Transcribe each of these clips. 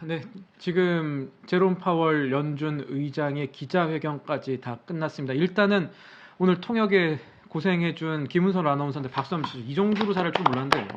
네. 지금 제롬 파월 연준 의장의 기자회견까지 다 끝났습니다. 일단은 오늘 통역에 고생해준 김은선 아나운서한테 박수 한번 치죠. 이 정도로 잘할 줄 몰랐는데.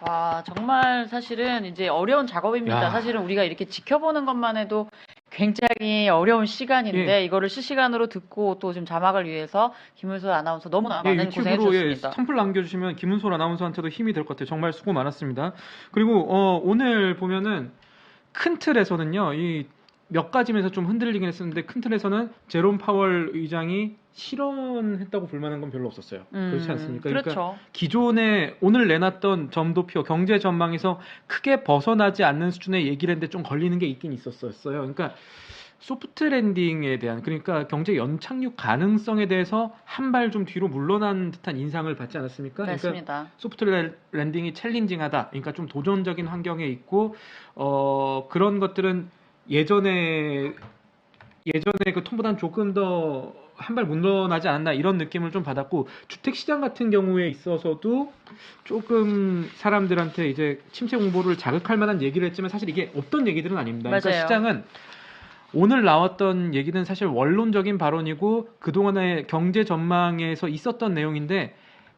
와, 정말 사실은 이제 어려운 작업입니다. 야. 사실은 우리가 이렇게 지켜보는 것만 해도 굉장히 어려운 시간인데 이거를 실시간으로 듣고 또 지금 자막을 위해서 김은솔 아나운서 너무나 많은 고생해 유튜브로 주셨습니다. 선플 남겨주시면 김은솔 아나운서한테도 힘이 될 것 같아요. 정말 수고 많았습니다. 그리고 오늘 보면은 큰 틀에서는요, 이 몇 가지 면에서 좀 흔들리긴 했었는데 큰 틀에서는 제롬 파월 의장이 실언했다고 볼 만한 건 별로 없었어요. 그렇지 않습니까? 그러니까 그렇죠. 기존에 오늘 내놨던 점도표 경제 전망에서 크게 벗어나지 않는 수준의 얘기를 했는데 좀 걸리는 게 있긴 있었어요. 그러니까 소프트 랜딩에 대한, 그러니까 경제 연착륙 가능성에 대해서 한 발 좀 뒤로 물러난 듯한 인상을 받지 않았습니까? 맞습니다. 그러니까 소프트 랜딩이 챌린징하다. 그러니까 좀 도전적인 환경에 있고 그런 것들은 예전에 그 톤보다는 조금 더 한 발 물러나지 않았나 이런 느낌을 좀 받았고, 주택 시장 같은 경우에 있어서도 조금 사람들한테 이제 침체 공보를 자극할 만한 얘기를 했지만 사실 이게 없던 얘기들은 아닙니다. 맞아요. 그러니까 시장은 오늘 나왔던 얘기는 사실 원론적인 발언이고 그동안의 경제 전망에서 있었던 내용인데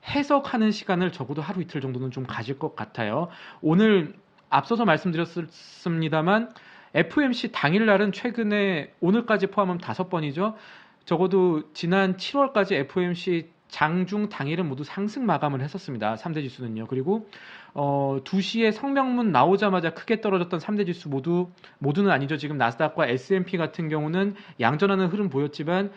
해석하는 시간을 적어도 하루 이틀 정도는 좀 가질 것 같아요. 오늘 앞서서 말씀드렸습니다만 FOMC 당일날은 최근에 오늘까지 포함하면 5번이죠. 적어도 지난 7월까지 FOMC 장중 당일은 모두 상승 마감을 했었습니다. 3대 지수는요. 그리고 2시에 성명문 나오자마자 크게 떨어졌던 3대 지수 모두는 아니죠. 지금 나스닥과 S&P 같은 경우는 양전하는 흐름 보였지만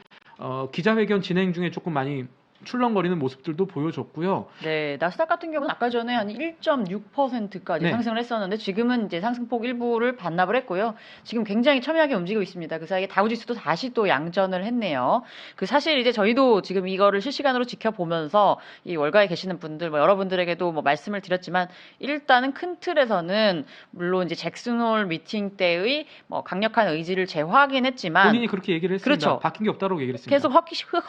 기자회견 진행 중에 조금 많이 출렁거리는 모습들도 보여줬고요. 네, 나스닥 같은 경우는 아까 전에 한 1.6%까지 상승을 했었는데 지금은 이제 상승폭 일부를 반납을 했고요. 지금 굉장히 첨예하게 움직이고 있습니다. 그 사이에 다우지수도 다시 또 양전을 했네요. 그 사실 이제 저희도 지금 이거를 실시간으로 지켜보면서 이 월가에 계시는 분들, 여러분들에게도 말씀을 드렸지만 일단은 큰 틀에서는 물론 이제 잭슨 홀 미팅 때의 강력한 의지를 재확인했지만 본인이 그렇게 얘기를 했습니다. 그렇죠. 바뀐 게 없다고 얘기를 했습니다. 계속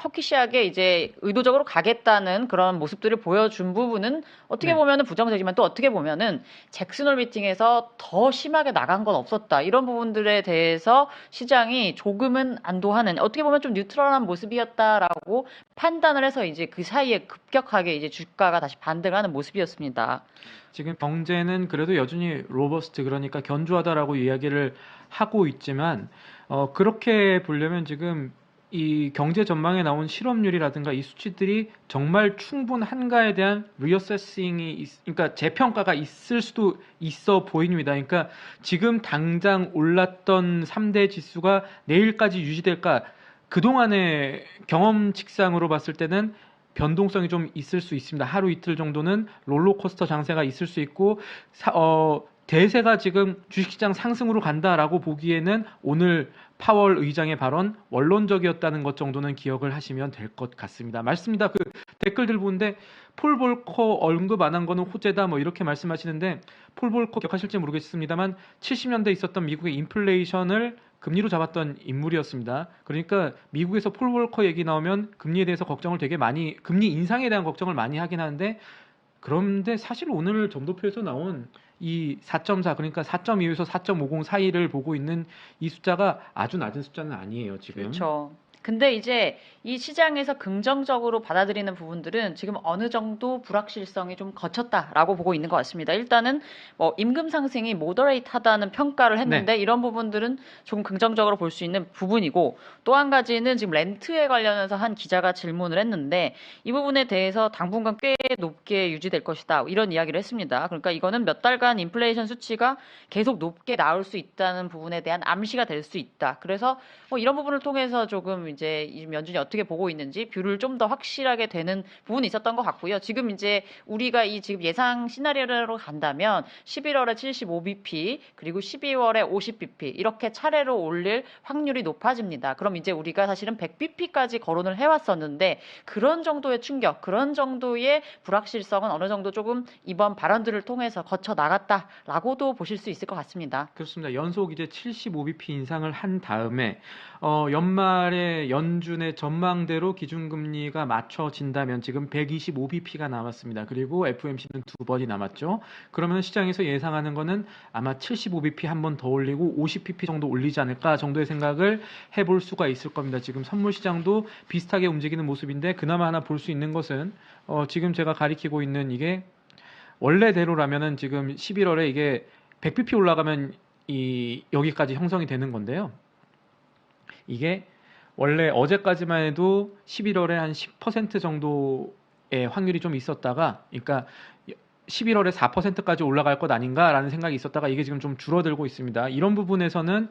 허키시하게 이제 의도적으로 가겠다는 그런 모습들을 보여준 부분은 어떻게 보면은 부정적이지만 또 어떻게 보면은 잭슨 홀 미팅에서 더 심하게 나간 건 없었다. 이런 부분들에 대해서 시장이 조금은 안도하는, 어떻게 보면 좀 뉴트럴한 모습이었다라고 판단을 해서 이제 그 사이에 급격하게 이제 주가가 다시 반등하는 모습이었습니다. 지금 경제는 그래도 여전히 로버스트, 그러니까 견조하다라고 이야기를 하고 있지만 그렇게 보려면 지금 이 경제 전망에 나온 실업률이라든가 이 수치들이 정말 충분한가에 대한 리어세싱이 그러니까 재평가가 있을 수도 있어 보입니다. 그러니까 지금 당장 올랐던 3대 지수가 내일까지 유지될까? 그동안의 경험칙상으로 봤을 때는 변동성이 좀 있을 수 있습니다. 하루 이틀 정도는 롤러코스터 장세가 있을 수 있고 대세가 지금 주식시장 상승으로 간다라고 보기에는 오늘 파월 의장의 발언 원론적이었다는 것 정도는 기억을 하시면 될 것 같습니다. 맞습니다. 그 댓글들 보는데 폴 볼커 언급 안 한 거는 호재다 이렇게 말씀하시는데, 폴 볼커 기억하실지 모르겠습니다만 70년대 있었던 미국의 인플레이션을 금리로 잡았던 인물이었습니다. 그러니까 미국에서 폴 볼커 얘기 나오면 금리에 대해서 걱정을 되게 많이, 금리 인상에 대한 걱정을 많이 하긴 하는데, 그런데 사실 오늘 점도표에서 나온 이 4.4, 그러니까 4.2에서 4.50 사이를 보고 있는 이 숫자가 아주 낮은 숫자는 아니에요, 지금. 그렇죠. 근데 이제 이 시장에서 긍정적으로 받아들이는 부분들은 지금 어느 정도 불확실성이 좀 거쳤다라고 보고 있는 것 같습니다. 일단은 임금 상승이 모더레이트하다는 평가를 했는데 이런 부분들은 좀 긍정적으로 볼 수 있는 부분이고, 또 한 가지는 지금 렌트에 관련해서 한 기자가 질문을 했는데 이 부분에 대해서 당분간 꽤 높게 유지될 것이다, 이런 이야기를 했습니다. 그러니까 이거는 몇 달간 인플레이션 수치가 계속 높게 나올 수 있다는 부분에 대한 암시가 될 수 있다. 그래서 이런 부분을 통해서 조금 이제 연준이 어떻게 보고 있는지 뷰를 좀 더 확실하게 되는 부분이 있었던 것 같고요. 지금 이제 우리가 이 지금 예상 시나리오로 간다면 11월에 75bp 그리고 12월에 50bp 이렇게 차례로 올릴 확률이 높아집니다. 그럼 이제 우리가 사실은 100bp까지 거론을 해왔었는데 그런 정도의 충격, 그런 정도의 불확실성은 어느 정도 조금 이번 발언들을 통해서 거쳐 나갔다라고도 보실 수 있을 것 같습니다. 그렇습니다. 연속 이제 75bp 인상을 한 다음에 연말에 이제 연준의 전망대로 기준금리가 맞춰진다면 지금 125bp가 남았습니다. 그리고 FOMC는 두 번이 남았죠. 그러면 시장에서 예상하는 거는 아마 75bp 한 번 더 올리고 50bp 정도 올리지 않을까 정도의 생각을 해볼 수가 있을 겁니다. 지금 선물 시장도 비슷하게 움직이는 모습인데 그나마 하나 볼 수 있는 것은 지금 제가 가리키고 있는 이게 원래대로라면은 지금 11월에 이게 100bp 올라가면 여기까지 형성이 되는 건데요. 이게 원래 어제까지만 해도 11월에 한 10% 정도의 확률이 좀 있었다가, 그러니까 11월에 4%까지 올라갈 것 아닌가라는 생각이 있었다가 이게 지금 좀 줄어들고 있습니다. 이런 부분에서는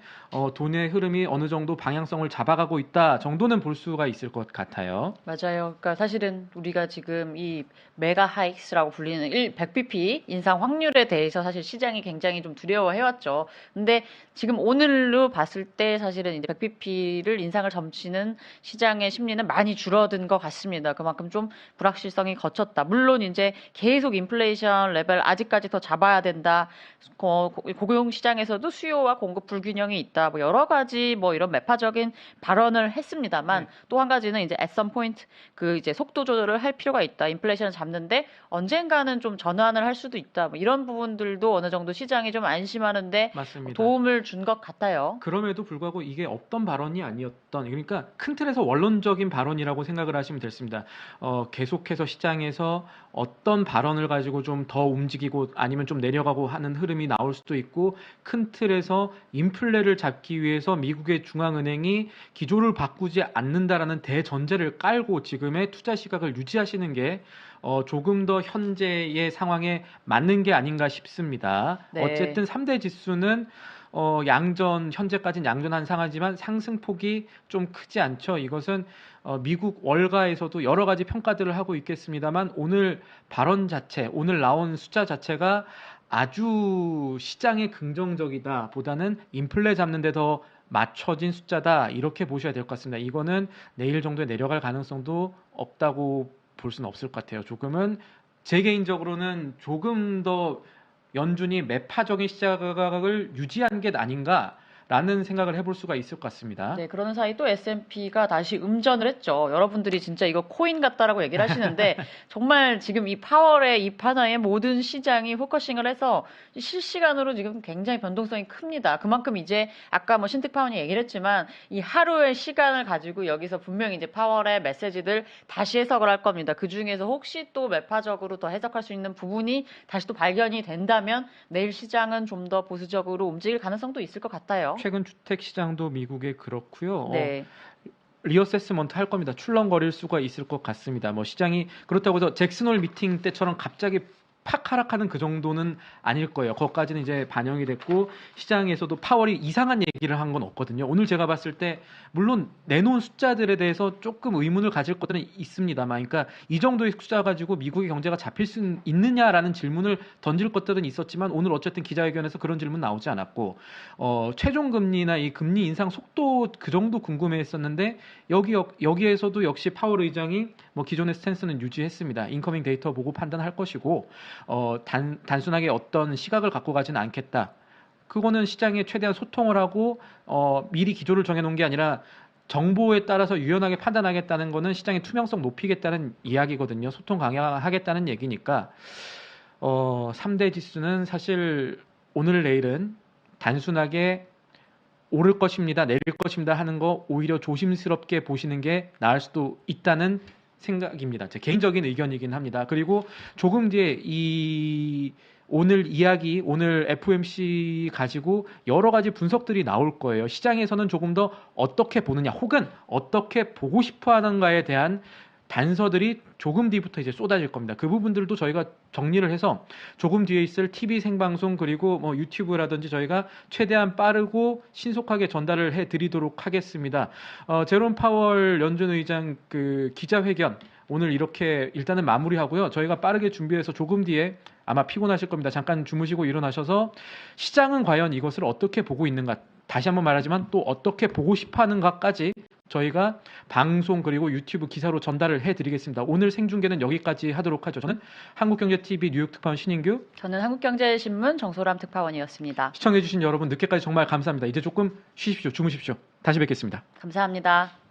돈의 흐름이 어느 정도 방향성을 잡아가고 있다 정도는 볼 수가 있을 것 같아요. 맞아요. 그러니까 사실은 우리가 지금 이 메가 하이크스라고 불리는 100bp 인상 확률에 대해서 사실 시장이 굉장히 좀 두려워해왔죠. 근데 지금 오늘로 봤을 때 사실은 이제 100bp를 인상을 점치는 시장의 심리는 많이 줄어든 것 같습니다. 그만큼 좀 불확실성이 거쳤다. 물론 이제 계속 인플레이션 레벨 아직까지 더 잡아야 된다. 고용 시장에서도 수요와 공급 불균형이 있다. 뭐 여러 가지 뭐 이런 매파적인 발언을 했습니다만 또 한 가지는 이제 at some point 그 이제 속도 조절을 할 필요가 있다. 인플레이션을 잡는데 언젠가는 좀 전환을 할 수도 있다. 뭐 이런 부분들도 어느 정도 시장이 좀 안심하는데 맞습니다. 도움을 준 것 같아요. 그럼에도 불구하고 이게 없던 발언이 아니었던, 그러니까 큰 틀에서 원론적인 발언이라고 생각을 하시면 됐습니다. 계속해서 시장에서 어떤 발언을 가지고 좀 더 움직이고 아니면 좀 내려가고 하는 흐름이 나올 수도 있고, 큰 틀에서 인플레를 잡기 위해서 미국의 중앙은행이 기조를 바꾸지 않는다라는 대전제를 깔고 지금의 투자 시각을 유지하시는 게 조금 더 현재의 상황에 맞는 게 아닌가 싶습니다. 네. 어쨌든 3대 지수는 현재까지는 양전한 상하지만 상승폭이 좀 크지 않죠. 이것은 미국 월가에서도 여러 가지 평가들을 하고 있겠습니다만 오늘 발언 자체, 오늘 나온 숫자 자체가 아주 시장에 긍정적이다 보다는 인플레 잡는 데 더 맞춰진 숫자다, 이렇게 보셔야 될 것 같습니다. 이거는 내일 정도에 내려갈 가능성도 없다고 볼 수는 없을 것 같아요. 제 개인적으로는 조금 더 연준이 매파적인 시장을 유지한 게 아닌가라는 생각을 해볼 수가 있을 것 같습니다. 네, 그러는 사이 또 S&P가 다시 음전을 했죠. 여러분들이 진짜 이거 코인 같다라고 얘기를 하시는데 정말 지금 이 파월의 이 판화에 모든 시장이 포커싱을 해서 실시간으로 지금 굉장히 변동성이 큽니다. 그만큼 이제 아까 뭐 신특파원이 얘기를 했지만 이 하루의 시간을 가지고 여기서 분명히 이제 파월의 메시지들 다시 해석을 할 겁니다. 그 중에서 혹시 또 매파적으로 더 해석할 수 있는 부분이 다시 또 발견이 된다면 내일 시장은 좀 더 보수적으로 움직일 가능성도 있을 것 같아요. 최근 주택 시장도 미국에 그렇고요. 네. 리어세스먼트 할 겁니다. 출렁거릴 수가 있을 것 같습니다. 뭐 시장이 그렇다고 해서 잭슨홀 미팅 때처럼 갑자기 팍 하락하는 그 정도는 아닐 거예요. 거기까지는 이제 반영이 됐고 시장에서도 파월이 이상한 얘기를 한 건 없거든요. 오늘 제가 봤을 때 물론 내놓은 숫자들에 대해서 조금 의문을 가질 것들은 있습니다만, 그러니까 이 정도의 숫자 가지고 미국의 경제가 잡힐 수 있느냐라는 질문을 던질 것들은 있었지만 오늘 어쨌든 기자회견에서 그런 질문 나오지 않았고, 최종 금리나 이 금리 인상 속도 그 정도 궁금해했었는데 여기에서도 역시 파월 의장이 뭐 기존의 스탠스는 유지했습니다. 인커밍 데이터 보고 판단할 것이고 단순하게 어떤 시각을 갖고 가지는 않겠다. 그거는 시장에 최대한 소통을 하고 미리 기조를 정해놓은 게 아니라 정보에 따라서 유연하게 판단하겠다는 거는 시장의 투명성 높이겠다는 이야기거든요. 소통 강화하겠다는 얘기니까 3대 지수는 사실 오늘 내일은 단순하게 오를 것입니다, 내릴 것입니다 하는 거 오히려 조심스럽게 보시는 게 나을 수도 있다는 생각입니다. 제 개인적인 의견이긴 합니다. 그리고 조금 뒤에 오늘 FOMC 가지고 여러 가지 분석들이 나올 거예요. 시장에서는 조금 더 어떻게 보느냐 혹은 어떻게 보고 싶어 하는가에 대한 단서들이 조금 뒤부터 이제 쏟아질 겁니다. 그 부분들도 저희가 정리를 해서 조금 뒤에 있을 TV 생방송 그리고 뭐 유튜브라든지 저희가 최대한 빠르고 신속하게 전달을 해드리도록 하겠습니다. 제롬 파월 연준 의장 그 기자회견 오늘 이렇게 일단은 마무리하고요. 저희가 빠르게 준비해서 조금 뒤에 아마 피곤하실 겁니다. 잠깐 주무시고 일어나셔서 시장은 과연 이것을 어떻게 보고 있는가, 다시 한번 말하지만 또 어떻게 보고 싶어 하는가까지 저희가 방송 그리고 유튜브 기사로 전달을 해드리겠습니다. 오늘 생중계는 여기까지 하도록 하죠. 저는 한국경제TV 뉴욕 특파원 신인규, 저는 한국경제신문 정소람 특파원이었습니다. 시청해주신 여러분 늦게까지 정말 감사합니다. 이제 조금 쉬십시오. 주무십시오. 다시 뵙겠습니다. 감사합니다.